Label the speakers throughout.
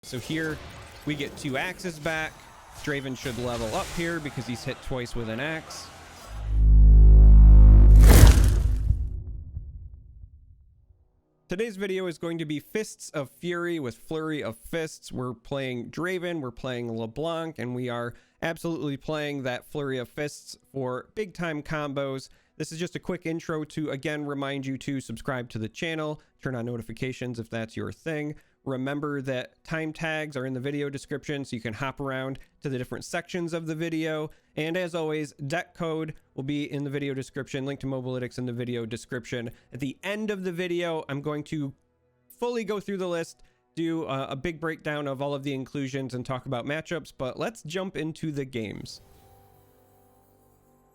Speaker 1: So here we get 2 axes back. Draven should level up here because he's hit twice with an axe. Today's video is going to be Fists of Fury with Flurry of Fists. We're playing Draven, we're playing LeBlanc, and we are absolutely playing that Flurry of Fists for big time combos. This is just a quick intro to, again, remind you to subscribe to the channel, turn on notifications if that's your thing. Remember that time tags are in the video description so you can hop around to the different sections of the video. And as always, deck code will be in the video description, link to Mobalytics in the video description. At the end of the video, I'm going to fully go through the list, do a big breakdown of all of the inclusions and talk about matchups, but let's jump into the games.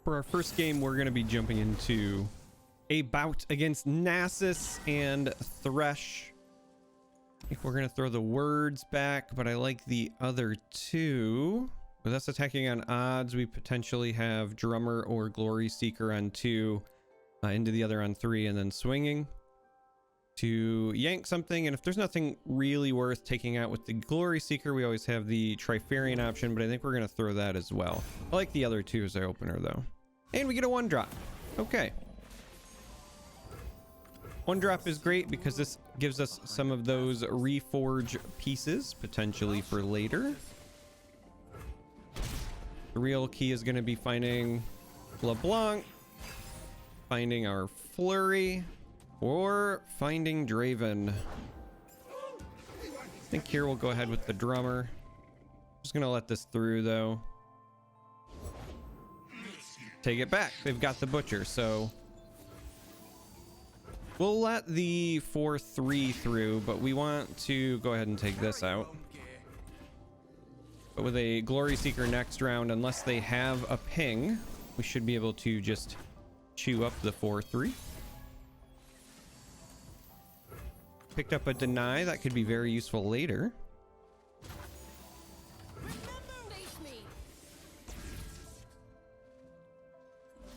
Speaker 1: For our first game, we're going to be jumping into a bout against Nasus and Thresh. I think we're going to throw the words back, but I like the other two. With us attacking on odds, we potentially have Drummer or Glory Seeker on 2, into the other on 3, and then swinging to yank something. And if there's nothing really worth taking out with the Glory Seeker, we always have the Trifarian option, but I think we're going to throw that as well. I like the other two as our opener, though. And we get a 1-drop. Okay. 1-drop is great because this gives us some of those reforge pieces potentially for later. The real key is going to be finding LeBlanc, finding our Flurry, or finding Draven. I think here we'll go ahead with the Drummer. Just going to let this through though. Take it back. They've got the Butcher, so we'll let the 4-3 through, but we want to go ahead and take this out. But with a Glory Seeker next round, unless they have a ping, we should be able to just chew up the 4-3. Picked up a deny. That could be very useful later.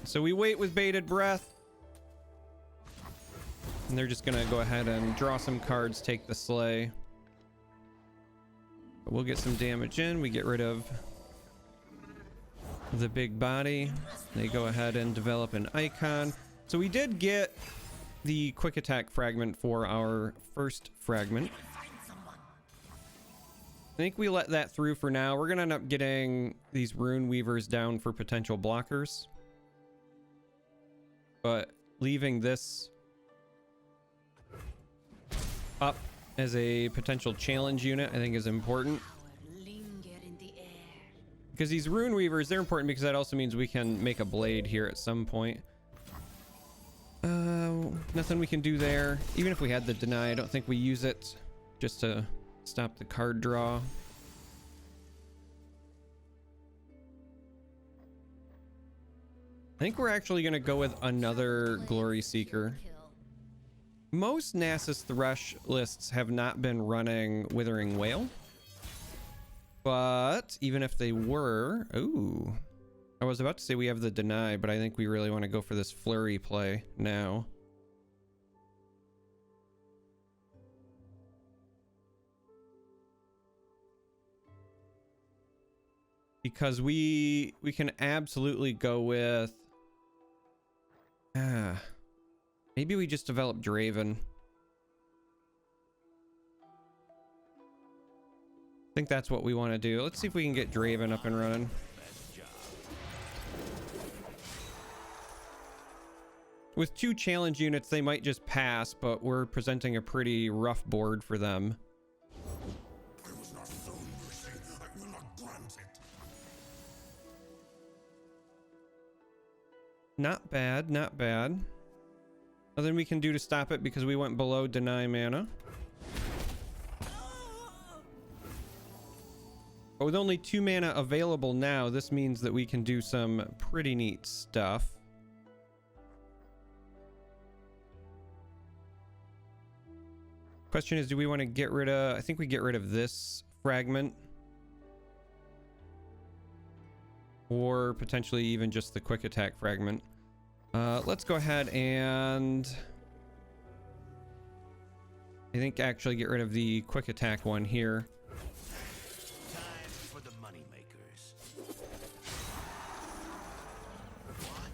Speaker 1: So we wait with bated breath. And they're just gonna go ahead and draw some cards, take the Slay. But we'll get some damage in. We get rid of the big body. They go ahead and develop an icon. So we did get the quick attack fragment for our first fragment. I think we let that through for now. We're gonna end up getting these Rune Weavers down for potential blockers. But leaving this up as a potential challenge unit I think is important, because these Rune Weavers, they're important because that also means we can make a blade here at some point. Nothing we can do there. Even if we had the deny, I don't think we use it, just to stop the card draw. I think we're actually going to go with another Glory Seeker. Most Nasus Thresh lists have not been running Withering Wail. But even if they were... Ooh. I was about to say we have the deny, but I think we really want to go for this Flurry play now. Because we can absolutely go with... maybe we just develop Draven. I think that's what we want to do. Let's see if we can get Draven up and running. With 2 challenge units, they might just pass, but we're presenting a pretty rough board for them.
Speaker 2: I was not shown mercy. I will not grant it.
Speaker 1: Not bad, not bad. Nothing we can do to stop it because we went below deny mana. But with only 2 mana available now, this means that we can do some pretty neat stuff. Question is, do we want to get rid of... I think we get rid of this fragment. Or potentially even just the quick attack fragment. Let's go ahead and... I think actually get rid of the quick attack one here.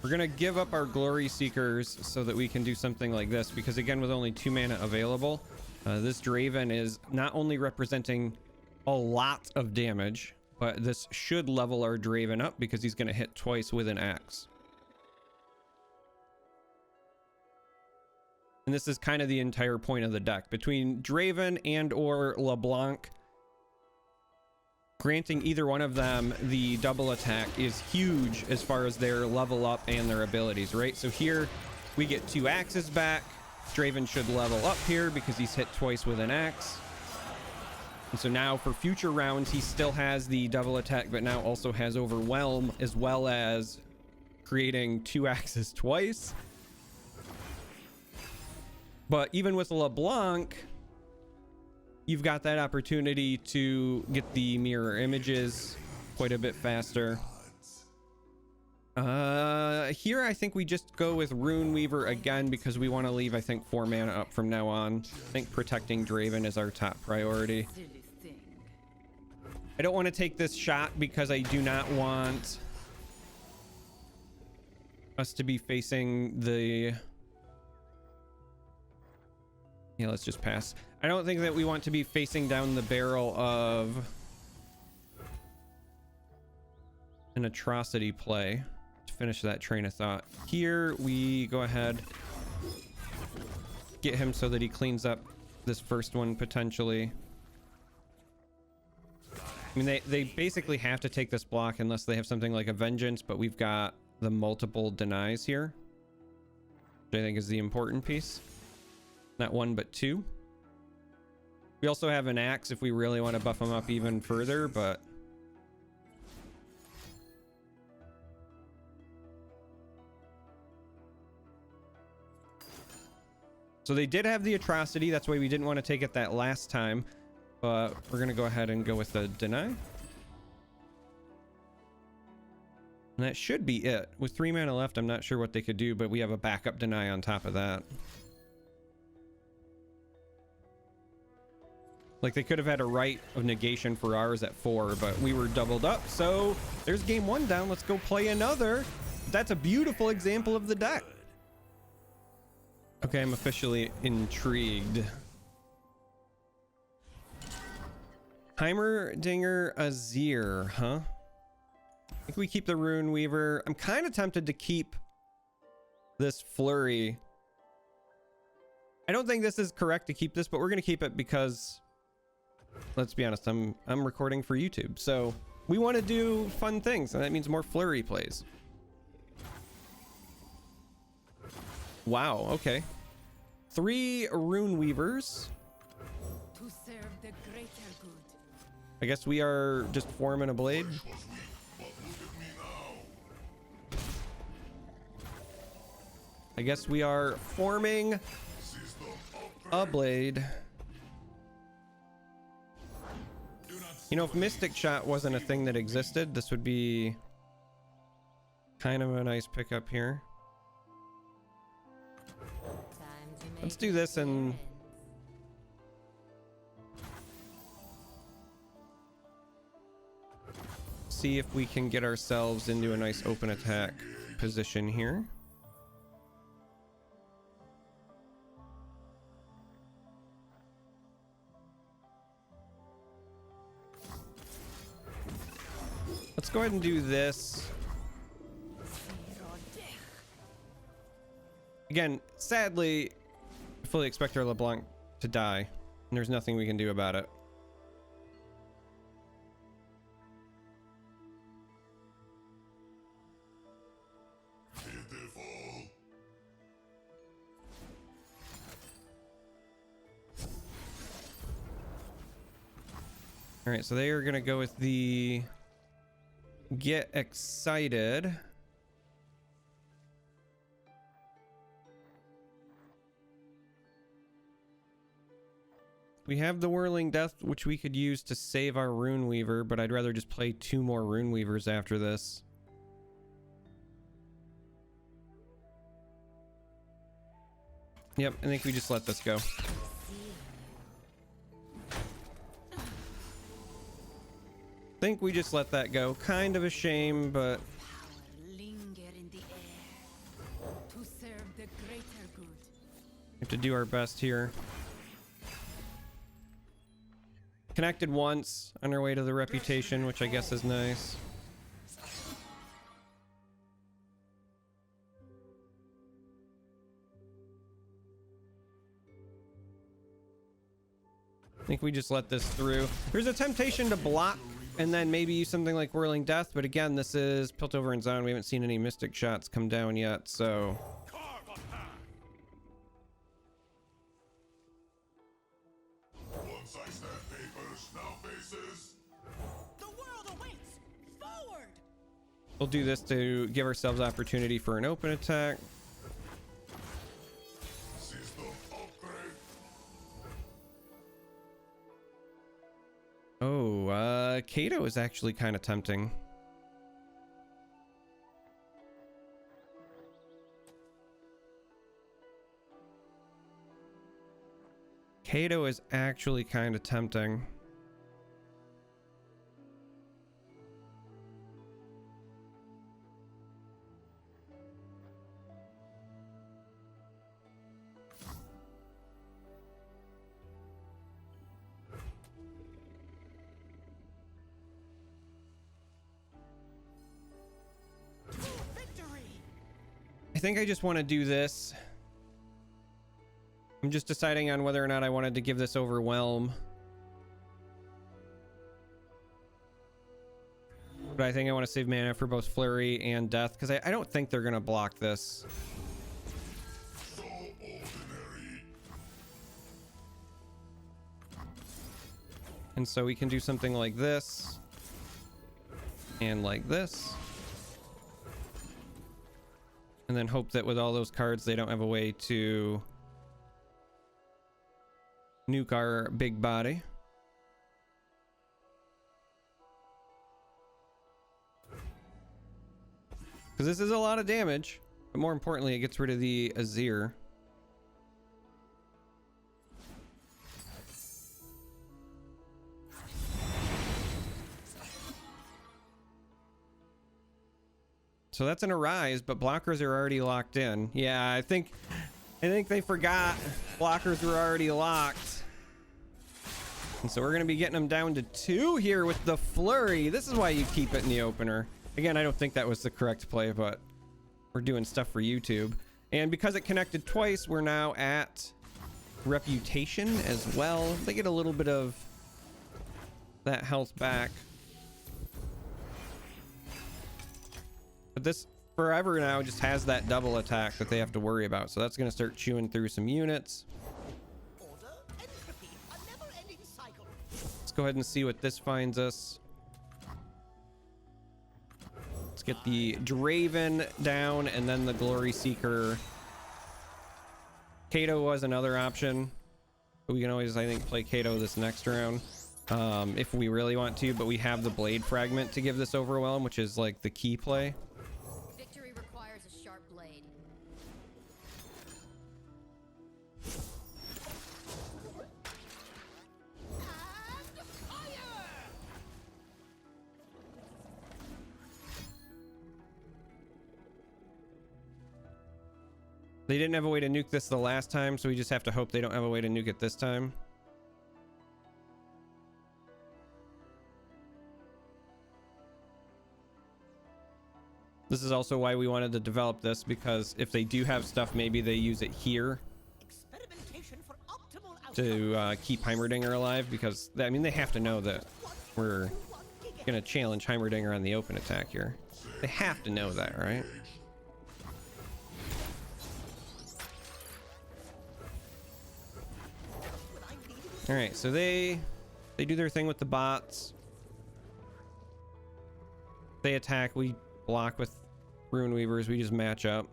Speaker 1: We're gonna give up our Glory Seekers so that we can do something like this, because again, with only 2 mana available, this Draven is not only representing a lot of damage, but this should level our Draven up because he's gonna hit twice with an axe. And this is kind of the entire point of the deck. Between Draven and or LeBlanc, granting either one of them the double attack is huge as far as their level up and their abilities, right? So here we get 2 axes back. Draven should level up here because he's hit twice with an axe. And so now for future rounds, he still has the double attack, but now also has Overwhelm, as well as creating 2 axes twice. But even with LeBlanc, you've got that opportunity to get the mirror images quite a bit faster. Here I think we just go with Runeweaver again because we want to leave, I think, 4 mana up from now on. I think protecting Draven is our top priority. I don't want to take this shot because I do not want us to be facing the... Yeah, let's just pass. I don't think that we want to be facing down the barrel of an atrocity play. To finish that train of thought. Here we go ahead, get him so that he cleans up this first one potentially. I mean, they basically have to take this block unless they have something like a vengeance, but we've got the multiple denies here, which I think is the important piece. Not 1, but 2. We also have an axe if we really want to buff him up even further, but so they did have the atrocity. That's why we didn't want to take it that last time, but we're going to go ahead and go with the deny. And that should be it. With 3 mana left, I'm not sure what they could do, but we have a backup deny on top of that. Like, they could have had a right of negation for ours at 4, but we were doubled up. So there's game 1 down. Let's go play another. That's a beautiful example of the deck. Okay, I'm officially intrigued. Heimerdinger Azir, huh? I think we keep the Runeweaver. I'm kind of tempted to keep this Flurry. I don't think this is correct to keep this, but we're going to keep it because, let's be honest, I'm recording for YouTube. So we want to do fun things, and that means more Flurry plays. Wow, okay. 3 Runeweavers.
Speaker 3: To serve the greater good.
Speaker 1: I guess we are just forming a blade. I guess we are forming a blade. You know, if Mystic Shot wasn't a thing that existed, this would be kind of a nice pickup here. Let's do this and see if we can get ourselves into a nice open attack position here. Let's go ahead and do this. Again, sadly, I fully expect our LeBlanc to die, and there's nothing we can do about it. All right, so they are gonna go with the get excited. We have the Whirling Death, which we could use to save our Runeweaver, but I'd rather just play 2 more Runeweavers after this. Yep, I think we just let this go. I think we just let that go. Kind of a shame, but
Speaker 3: Linger in the air.
Speaker 1: have to do our best here. Connected once on our way to the reputation, which I guess is nice. I think we just let this through. There's a temptation to block and then maybe use something like Whirling Death, but again, this is Piltover and Zone. We haven't seen any Mystic shots come down yet, so...
Speaker 2: Once I snap papers, now faces.
Speaker 3: The world awaits! Forward!
Speaker 1: We'll do this to give ourselves opportunity for an open attack.
Speaker 2: System upgrade.
Speaker 1: Oh, Kato is actually kind of tempting. Kato is actually kind of tempting. I think I just want to do this. I'm just deciding on whether or not I wanted to give this Overwhelm. But I think I want to save mana for both Flurry and Death, because I don't think they're going to block this.
Speaker 2: So ordinary.
Speaker 1: And so we can do something like this. And like this. And then hope that with all those cards, they don't have a way to nuke our big body. Because this is a lot of damage. But more importantly, it gets rid of the Azir. So that's an Arise, but blockers are already locked in. Yeah, I think they forgot blockers were already locked. And so we're going to be getting them down to 2 here with the Flurry. This is why you keep it in the opener. Again, I don't think that was the correct play, but we're doing stuff for YouTube. And because it connected twice, we're now at Reputation as well. They get a little bit of that health back. But this forever now just has that double attack that they have to worry about. So that's going to start chewing through some units.
Speaker 3: Order, entropy, a never-ending cycle.
Speaker 1: Let's go ahead and see what this finds us. Let's get the Draven down and then the Glory Seeker. Kato was another option. But we can always, I think, play Kato this next round. If we really want to. But we have the Blade Fragment to give this Overwhelm, which is like the key play.
Speaker 3: Victory requires a sharp blade. And fire!
Speaker 1: They didn't have a way to nuke this the last time, so we just have to hope they don't have a way to nuke it this time. This is also why we wanted to develop this, because if they do have stuff, maybe they use it here
Speaker 3: Experimentation for optimal outcome.
Speaker 1: to keep Heimerdinger alive, because I mean they have to know that we're gonna challenge Heimerdinger on the open attack here. They have to know that, right? All right, so they do their thing with the bots. They attack, we block with Rune Weavers, we just match up.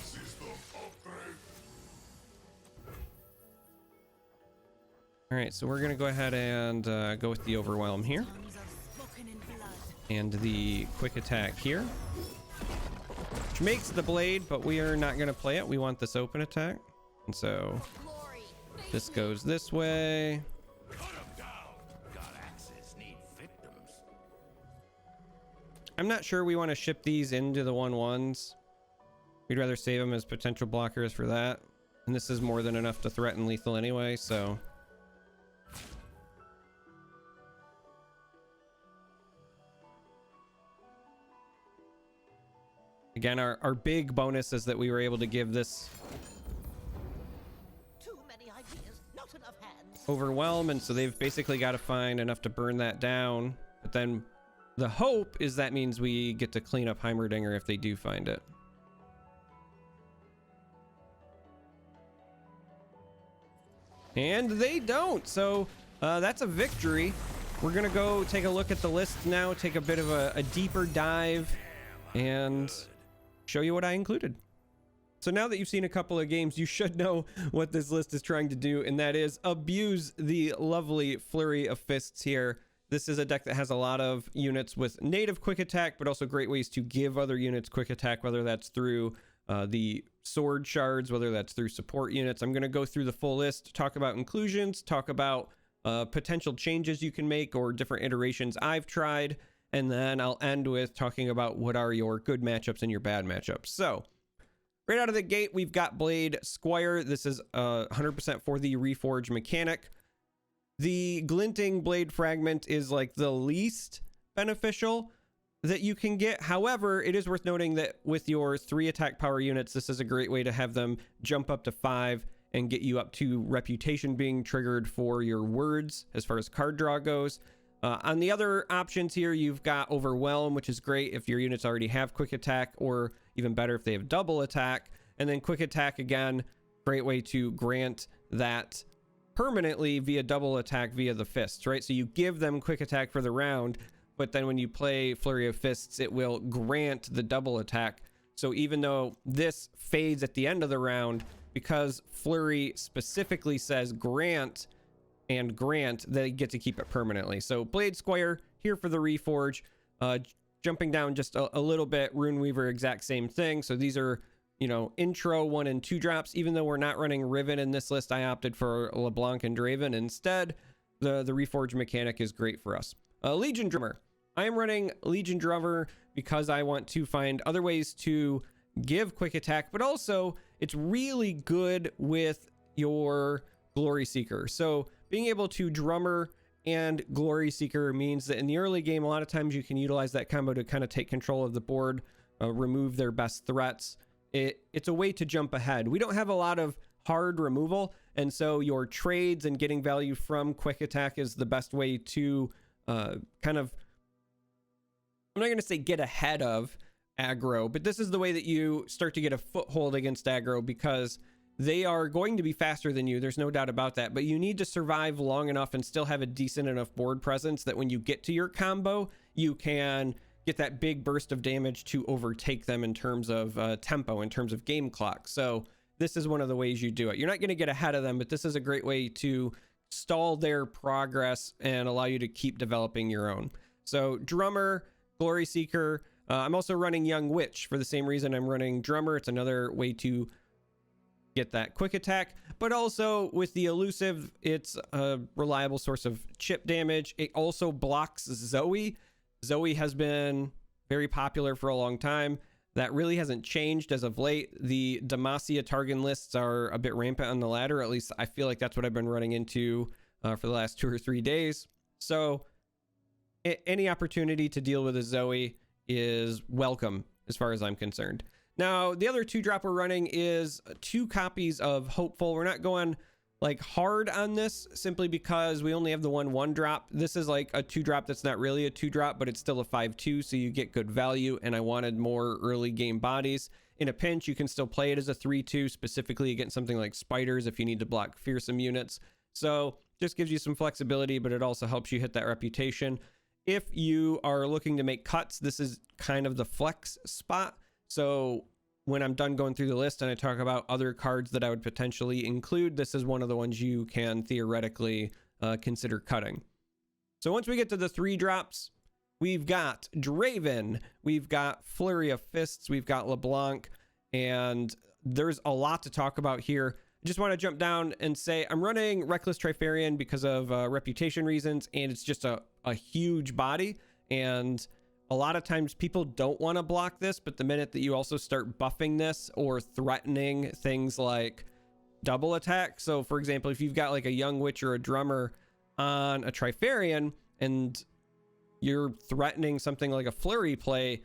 Speaker 2: System upgrade.
Speaker 1: All right, so we're gonna go ahead and go with the Overwhelm here
Speaker 3: Tongues are spoken in blood.
Speaker 1: and the quick attack here, which makes the blade, but we are not gonna play it. We want this open attack, and so
Speaker 3: Glory,
Speaker 1: this goes this way. I'm not sure we want to ship these into the 1/1s. We'd rather save them as potential blockers for that. And this is more than enough to threaten lethal anyway, so. Again, our big bonus is that we were able to give this
Speaker 3: Too many ideas, not enough hands.
Speaker 1: Overwhelm, and so they've basically got to find enough to burn that down. But then the hope is that means we get to clean up Heimerdinger if they do find it. And they don't, so that's a victory. We're gonna go take a look at the list now, take a bit of a deeper dive, and show you what I included. So now that you've seen a couple of games, you should know what this list is trying to do, and that is abuse the lovely Flurry of Fists here. This is a deck that has a lot of units with native quick attack, but also great ways to give other units quick attack, whether that's through the sword shards, whether that's through support units. I'm going to go through the full list, talk about inclusions, talk about potential changes you can make or different iterations I've tried, and then I'll end with talking about what are your good matchups and your bad matchups. So right out of the gate, we've got Blade Squire. This is 100% for the Reforge mechanic. The Glinting Blade Fragment is like the least beneficial that you can get. However, it is worth noting that with your 3 attack power units, this is a great way to have them jump up to 5 and get you up to reputation being triggered for your words as far as card draw goes. On the other options here, you've got Overwhelm, which is great if your units already have quick attack, or even better if they have double attack. And then quick attack, again, great way to grant that permanently via double attack via the fists, right? So you give them quick attack for the round, but then when you play Flurry of Fists, it will grant the double attack. So even though this fades at the end of the round, because Flurry specifically says grant and grant, they get to keep it permanently. So Blade Squire here for the Reforge. Jumping down just a little bit, Runeweaver, exact same thing. So these are, you know, intro 1 and 2 drops. Even though we're not running Riven in this list, I opted for LeBlanc and Draven instead. The Reforge mechanic is great for us. Legion Drummer. I am running Legion Drummer because I want to find other ways to give quick attack, but also it's really good with your Glory Seeker. So being able to Drummer and Glory Seeker means that in the early game, a lot of times you can utilize that combo to kind of take control of the board, remove their best threats. It's a way to jump ahead. We don't have a lot of hard removal, and so your trades and getting value from quick attack is the best way to kind of, I'm not going to say get ahead of aggro, but this is the way that you start to get a foothold against aggro, because they are going to be faster than you. There's no doubt about that, but you need to survive long enough and still have a decent enough board presence that when you get to your combo, you can get that big burst of damage to overtake them in terms of tempo, in terms of game clock. So this is one of the ways you do it. You're not going to get ahead of them, but this is a great way to stall their progress and allow you to keep developing your own. So Drummer, Glory Seeker. I'm also running Young Witch for the same reason I'm running Drummer. It's another way to get that quick attack, but also with the elusive, it's a reliable source of chip damage. It also blocks Zoe. Zoe has been very popular for a long time. That really hasn't changed as of late. The Demacia Targan lists are a bit rampant on the ladder. At least I feel like that's what I've been running into for the last 2 or 3 days. So any opportunity to deal with a Zoe is welcome as far as I'm concerned. Now, the other 2-drop we're running is 2 copies of Hopeful. We're not going like hard on this simply because we only have the 1/1 drop. This is like a 2-drop that's not really a 2-drop, but it's still a 5/2, so you get good value, and I wanted more early game bodies. In a pinch, you can still play it as a 3/2, specifically against something like spiders if you need to block fearsome units. So just gives you some flexibility, but it also helps you hit that reputation. If you are looking to make cuts, this is kind of the flex spot. So when I'm done going through the list and I talk about other cards that I would potentially include, this is one of the ones you can theoretically consider cutting. So once we get to the 3 drops, we've got Draven, we've got Flurry of Fists, we've got LeBlanc, and there's a lot to talk about here. I just want to jump down and say I'm running Reckless Trifarian because of reputation reasons, and it's just a huge body. And A lot of times people don't want to block this, but the minute that you also start buffing this or threatening things like double attack. So for example, if you've got like a young witch or a drummer on a Trifarian and you're threatening something like a flurry play,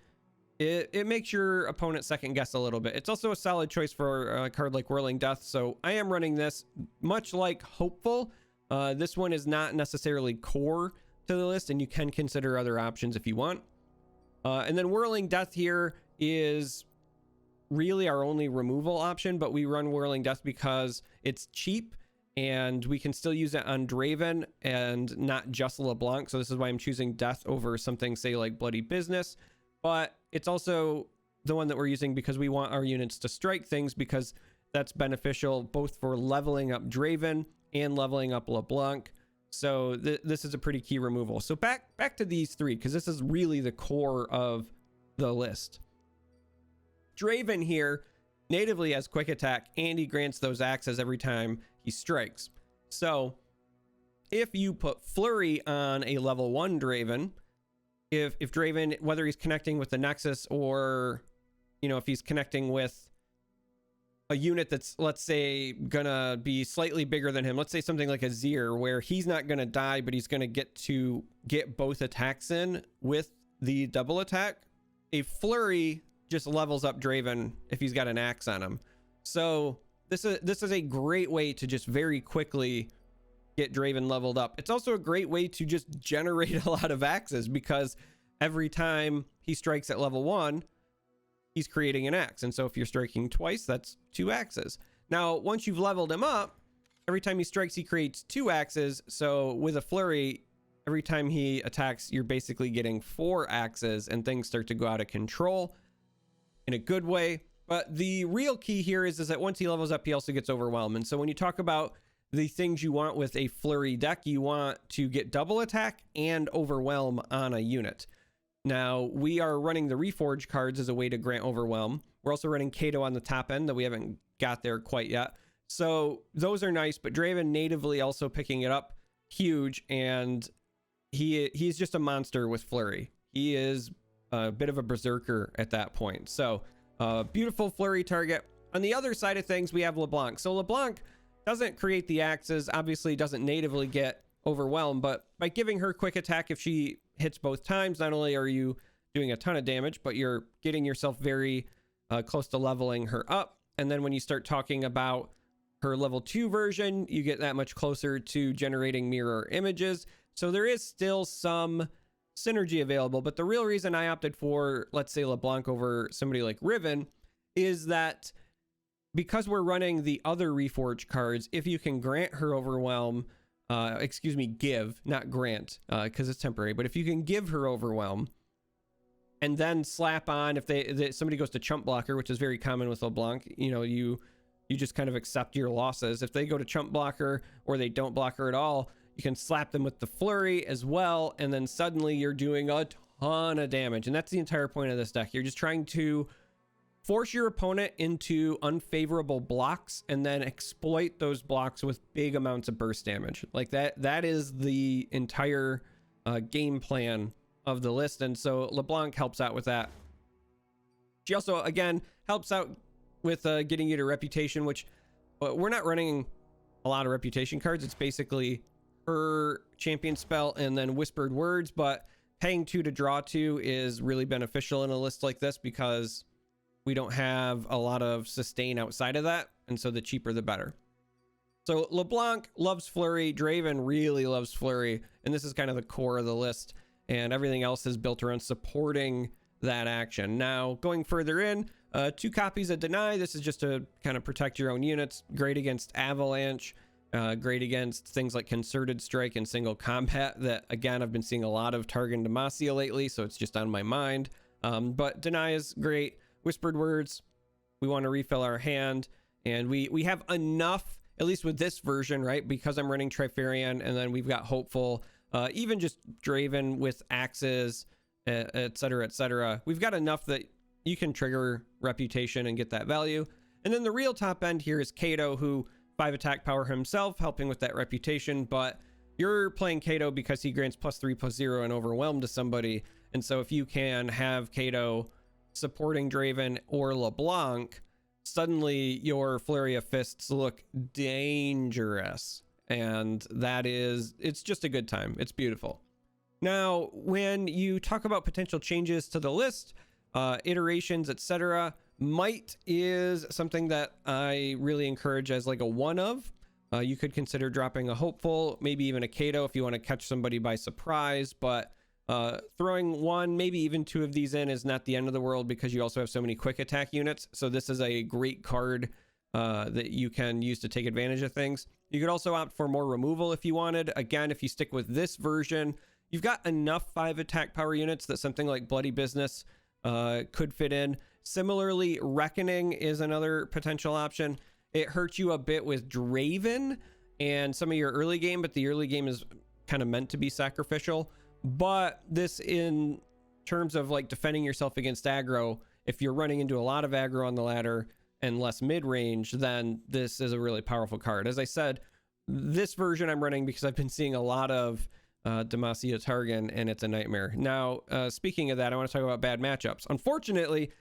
Speaker 1: it makes your opponent second guess a little bit. It's also a solid choice for a card like Whirling Death. So I am running this much like Hopeful. This one is not necessarily core to the list, and you can consider other options if you want. And then Whirling Death here is really our only removal option, but we run Whirling Death because it's cheap and we can still use it on Draven and not just LeBlanc. So this is why I'm choosing Death over something, say, like Bloody Business. But it's also the one that we're using because we want our units to strike things, because that's beneficial both for leveling up Draven and leveling up LeBlanc. So this is a pretty key removal. So back to these three, because this is really the core of the list. Draven here natively has quick attack, and he grants those axes every time he strikes. So if you put Flurry on a level 1 Draven, if Draven, whether he's connecting with the nexus or, you know, if he's connecting with a unit that's, let's say, gonna be slightly bigger than him, let's say something like a Zir, where he's not gonna die, but he's gonna get both attacks in with the double attack, a Flurry just levels up Draven if he's got an axe on him. So this is a great way to just very quickly get Draven leveled up. It's also a great way to just generate a lot of axes, because every time he strikes at level 1, he's creating an axe. And so if you're striking twice, that's 2 axes. Now, once you've leveled him up, every time he strikes, he creates 2 axes. So with a Flurry, every time he attacks, you're basically getting 4 axes, and things start to go out of control in a good way. But the real key here is that once he levels up, he also gets Overwhelm. And so when you talk about the things you want with a Flurry deck, you want to get double attack and Overwhelm on a unit. Now, we are running the Reforge cards as a way to grant Overwhelm. We're also running Kato on the top end, that we haven't got there quite yet. So those are nice, but Draven natively also picking it up, huge, and he's just a monster with Flurry. He is a bit of a berserker at that point. So beautiful Flurry target. On the other side of things, we have LeBlanc. So LeBlanc doesn't create the axes, obviously doesn't natively get Overwhelm, but by giving her quick attack, if she hits both times, not only are you doing a ton of damage, but you're getting yourself very close to leveling her up. And then when you start talking about her level 2 version, you get that much closer to generating mirror images. So there is still some synergy available, but the real reason I opted for, let's say, LeBlanc over somebody like Riven is that because we're running the other Reforge cards, if you can grant her Overwhelm, give, not grant, because it's temporary, but if you can give her Overwhelm and then slap on, if somebody goes to chump blocker, which is very common with LeBlanc, you know, you just kind of accept your losses. If they go to chump blocker or they don't block her at all, you can slap them with the Flurry as well, and then suddenly you're doing a ton of damage. And that's the entire point of this deck. You're just trying to force your opponent into unfavorable blocks and then exploit those blocks with big amounts of burst damage. Like that is the entire game plan of the list. And so LeBlanc helps out with that. She also, again, helps out with getting you to reputation, which we're not running a lot of reputation cards. It's basically her champion spell and then whispered words, but paying 2 to draw 2 is really beneficial in a list like this, because we don't have a lot of sustain outside of that, and so the cheaper the better. So LeBlanc loves Flurry, Draven really loves Flurry, and this is kind of the core of the list, and everything else is built around supporting that action. Now, going further in, 2 copies of Deny. This is just to kind of protect your own units. Great against Avalanche, great against things like Concerted Strike and Single Combat that, again, I've been seeing a lot of Targon Demacia lately, so it's just on my mind. But Deny is great. Whispered Words, we want to refill our hand, and we have enough, at least with this version, right? Because I'm running Trifarian, and then we've got Hopeful, even just Draven with axes, etc., etc. We've got enough that you can trigger reputation and get that value. And then the real top end here is Kato, who 5 attack power himself, helping with that reputation, but you're playing Kato because he grants +3/+0 and Overwhelm to somebody, And so if you can have Kato supporting Draven or LeBlanc, suddenly your Flurry of Fists look dangerous. And it's just a good time. It's beautiful. Now, when you talk about potential changes to the list, iterations, etc., might is something that I really encourage as like a one of. You could consider dropping a hopeful, maybe even a Kato if you want to catch somebody by surprise, but throwing one, maybe even two of these in is not the end of the world because you also have so many quick attack units. So this is a great card that you can use to take advantage of things. You could also opt for more removal if you wanted. Again, if you stick with this version, you've got enough 5 attack power units that something like Bloody Business could fit in. Similarly, Reckoning is another potential option. It hurts you a bit with Draven and some of your early game, but the early game is kind of meant to be sacrificial. But this, in terms of like defending yourself against aggro, if you're running into a lot of aggro on the ladder and less mid-range, then this is a really powerful card. As I said, this version I'm running because I've been seeing a lot of Demacia Targan, and it's a nightmare. Now, speaking of that, I want to talk about bad matchups. Unfortunately,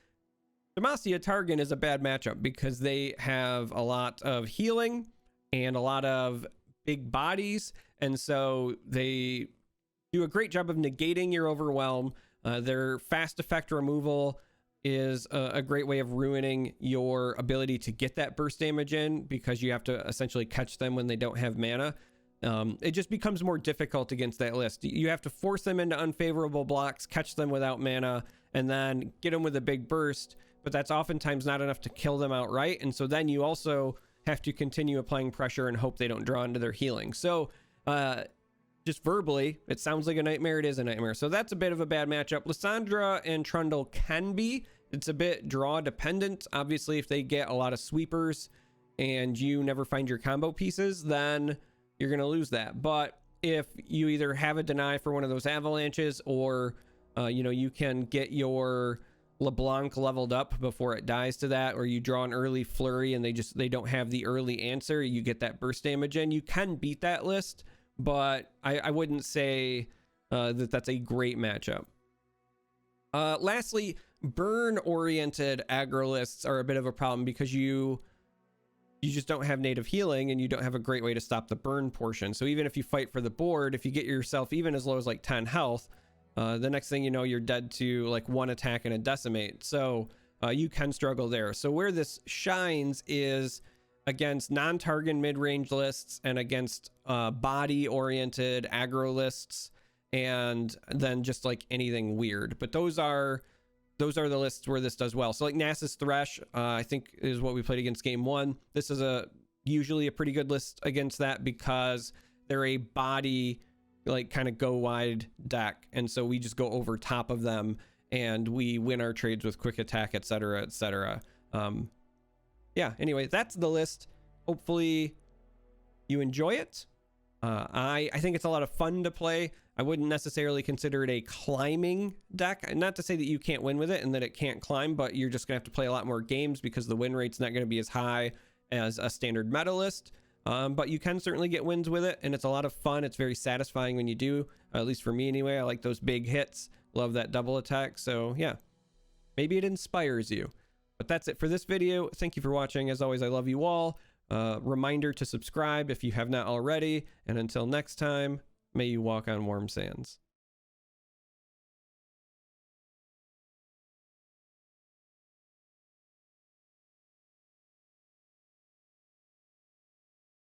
Speaker 1: Demacia Targan is a bad matchup because they have a lot of healing and a lot of big bodies, and so they do a great job of negating your Overwhelm. Their fast effect removal is a great way of ruining your ability to get that burst damage in because you have to essentially catch them when they don't have mana. It just becomes more difficult against that list. You have to force them into unfavorable blocks, catch them without mana, and then get them with a big burst, but that's oftentimes not enough to kill them outright. And so then you also have to continue applying pressure and hope they don't draw into their healing. So just verbally, it sounds like a nightmare. It is a nightmare. So that's a bit of a bad matchup. Lissandra and Trundle can be. It's a bit draw dependent. Obviously, if they get a lot of sweepers and you never find your combo pieces, then you're going to lose that. But if you either have a deny for one of those avalanches, or you can get your LeBlanc leveled up before it dies to that, or you draw an early flurry and they don't have the early answer, you get that burst damage in, you can beat that list. But I wouldn't say that that's a great matchup. Lastly, burn oriented aggro lists are a bit of a problem because you just don't have native healing and you don't have a great way to stop the burn portion. So even if you fight for the board, if you get yourself even as low as like 10 health, the next thing you know, you're dead to like 1 attack and a decimate. So you can struggle there. So where this shines is against non-target mid-range lists and against body-oriented aggro lists, and then just like anything weird. But those are the lists where this does well. So like Nasus Thresh, I think is what we played against game 1. This is usually a pretty good list against that because they're a body, like kind of go wide deck, and so we just go over top of them and we win our trades with quick attack, etc., etc. Yeah, anyway, that's the list. Hopefully you enjoy it. I think it's a lot of fun to play. I wouldn't necessarily consider it a climbing deck. Not to say that you can't win with it and that it can't climb, but you're just gonna have to play a lot more games because the win rate's not gonna be as high as a standard meta list. But you can certainly get wins with it, and it's a lot of fun. It's very satisfying when you do, at least for me anyway. I like those big hits. Love that double attack. So yeah, maybe it inspires you. But that's it for this video. Thank you for watching. As always, I love you all. Reminder to subscribe if you have not already. And until next time, may you walk on warm sands.